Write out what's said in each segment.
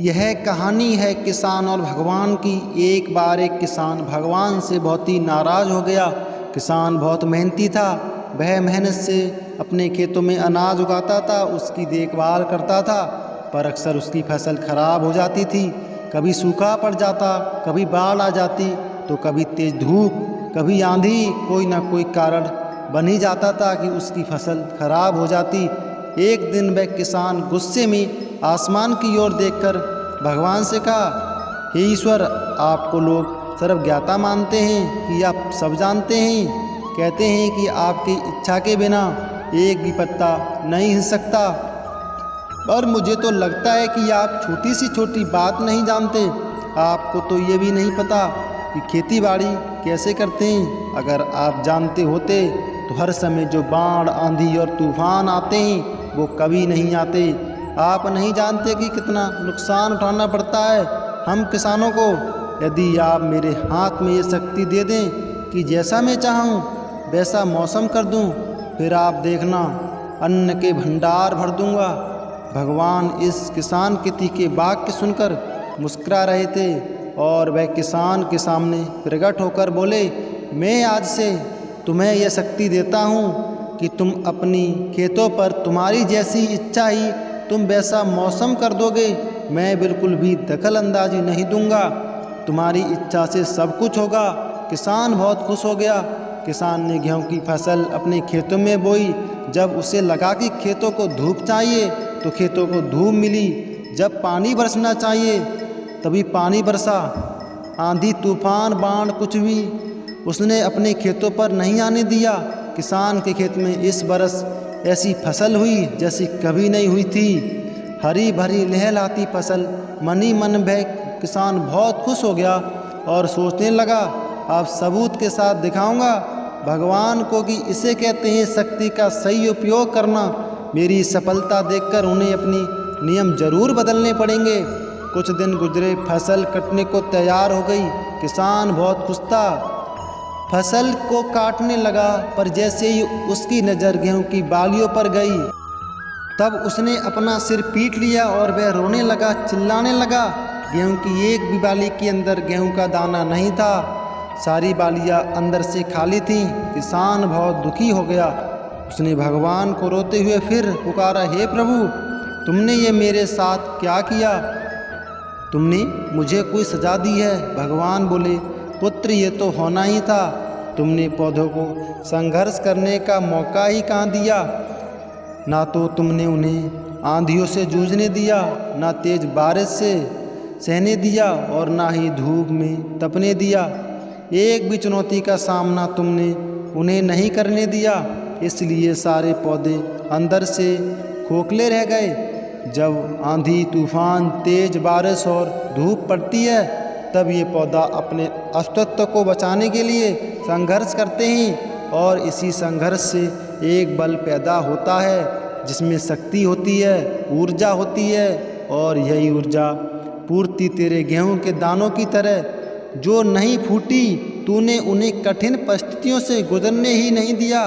यह कहानी है किसान और भगवान की। एक बार एक किसान भगवान से बहुत ही नाराज़ हो गया। किसान बहुत मेहनती था। वह मेहनत से अपने खेतों में अनाज उगाता था, उसकी देखभाल करता था, पर अक्सर उसकी फसल खराब हो जाती थी। कभी सूखा पड़ जाता, कभी बाढ़ आ जाती, तो कभी तेज धूप, कभी आंधी, कोई ना कोई कारण बन ही जाता था कि उसकी फसल खराब हो जाती। एक दिन वह किसान गुस्से में आसमान की ओर देखकर भगवान से कहा, हे ईश्वर, आपको लोग सर्वज्ञाता मानते हैं कि आप सब जानते हैं। कहते हैं कि आपकी इच्छा के बिना एक भी पत्ता नहीं हिल सकता, पर मुझे तो लगता है कि आप छोटी सी छोटी बात नहीं जानते। आपको तो ये भी नहीं पता कि खेती बाड़ी कैसे करते हैं। अगर आप जानते होते तो हर समय जो बाढ़, आंधी और तूफान आते हैं वो कभी नहीं आते। आप नहीं जानते कि कितना नुकसान उठाना पड़ता है हम किसानों को। यदि आप मेरे हाथ में ये शक्ति दे दें कि जैसा मैं चाहूँ वैसा मौसम कर दूँ, फिर आप देखना अन्न के भंडार भर दूँगा। भगवान इस किसान के तीखे वाक्य सुनकर मुस्कुरा रहे थे और वह किसान के सामने प्रकट होकर बोले, मैं आज से तुम्हें यह शक्ति देता हूँ कि तुम अपनी खेतों पर तुम्हारी जैसी इच्छा ही तुम वैसा मौसम कर दोगे। मैं बिल्कुल भी दखल अंदाजी नहीं दूंगा। तुम्हारी इच्छा से सब कुछ होगा। किसान बहुत खुश हो गया। किसान ने गेहूं की फसल अपने खेतों में बोई। जब उसे लगा कि खेतों को धूप चाहिए तो खेतों को धूप मिली। जब पानी बरसना चाहिए तभी पानी बरसा। आंधी, तूफान, बाढ़ कुछ भी उसने अपने खेतों पर नहीं आने दिया। किसान के खेत में इस बरस ऐसी फसल हुई जैसी कभी नहीं हुई थी। हरी भरी लहलहाती फसल। मन ही मन वह किसान बहुत खुश हो गया और सोचने लगा, अब सबूत के साथ दिखाऊंगा भगवान को कि इसे कहते हैं शक्ति का सही उपयोग करना। मेरी सफलता देखकर उन्हें अपनी नियम जरूर बदलने पड़ेंगे। कुछ दिन गुजरे, फसल कटने को तैयार हो गई। किसान बहुत खुश था, फसल को काटने लगा, पर जैसे ही उसकी नज़र गेहूं की बालियों पर गई तब उसने अपना सिर पीट लिया और वह रोने लगा, चिल्लाने लगा। गेहूं की एक भी बाली के अंदर गेहूं का दाना नहीं था। सारी बालियां अंदर से खाली थीं। किसान बहुत दुखी हो गया। उसने भगवान को रोते हुए फिर पुकारा, हे प्रभु, तुमने ये मेरे साथ क्या किया? तुमने मुझे कोई सजा दी है? भगवान बोले, पुत्र, ये तो होना ही था। तुमने पौधों को संघर्ष करने का मौका ही कहाँ दिया। ना तो तुमने उन्हें आंधियों से जूझने दिया, ना तेज बारिश से सहने दिया और ना ही धूप में तपने दिया। एक भी चुनौती का सामना तुमने उन्हें नहीं करने दिया। इसलिए सारे पौधे अंदर से खोखले रह गए। जब आंधी, तूफान, तेज बारिश और धूप पड़ती है तब ये पौधा अपने अस्तित्व को बचाने के लिए संघर्ष करते हैं और इसी संघर्ष से एक बल पैदा होता है जिसमें शक्ति होती है, ऊर्जा होती है। और यही ऊर्जा पूर्ति तेरे गेहूं के दानों की तरह जो नहीं फूटी। तूने उन्हें कठिन परिस्थितियों से गुजरने ही नहीं दिया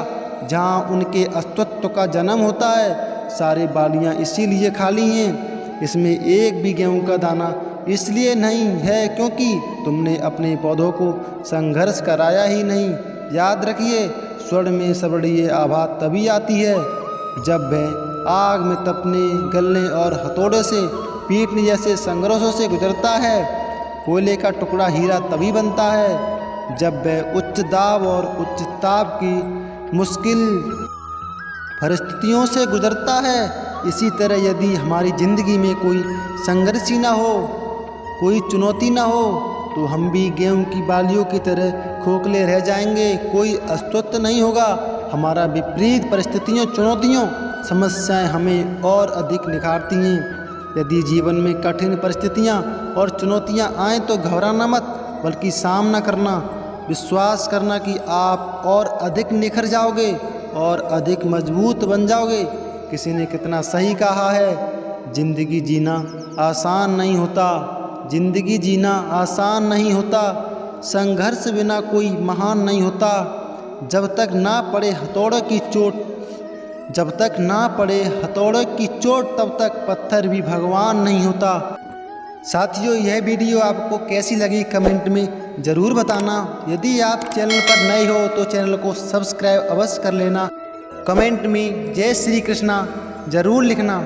जहां उनके अस्तित्व का जन्म होता है। सारी बालियां इसीलिए खाली हैं। इसमें एक भी गेहूं का दाना इसलिए नहीं है क्योंकि तुमने अपने पौधों को संघर्ष कराया ही नहीं। याद रखिए, स्वर्ण में सबड़िए आभा तभी आती है जब वह आग में तपने, गलने और हथौड़े से पीटने जैसे संघर्षों से गुजरता है। कोयले का टुकड़ा हीरा तभी बनता है जब वह उच्च दाब और उच्च ताप की मुश्किल परिस्थितियों से गुजरता है। इसी तरह यदि हमारी ज़िंदगी में कोई संघर्ष ही ना हो, कोई चुनौती ना हो, तो हम भी गेहूं की बालियों की तरह खोखले रह जाएंगे। कोई अस्तित्व नहीं होगा। हमारा विपरीत परिस्थितियों, चुनौतियों, समस्याएं हमें और अधिक निखारती हैं। यदि जीवन में कठिन परिस्थितियां और चुनौतियां आएँ तो घबराना मत, बल्कि सामना करना, विश्वास करना कि आप और अधिक निखर जाओगे और अधिक मजबूत बन जाओगे। किसी ने कितना सही कहा है, जिंदगी जीना आसान नहीं होता। जिंदगी जीना आसान नहीं होता। संघर्ष बिना कोई महान नहीं होता। जब तक ना पड़े हथौड़े की चोट, जब तक ना पड़े हथौड़े की चोट, तब तक पत्थर भी भगवान नहीं होता। साथियों, यह वीडियो आपको कैसी लगी कमेंट में ज़रूर बताना। यदि आप चैनल पर नए हो तो चैनल को सब्सक्राइब अवश्य कर लेना। कमेंट में जय श्री कृष्णा ज़रूर लिखना।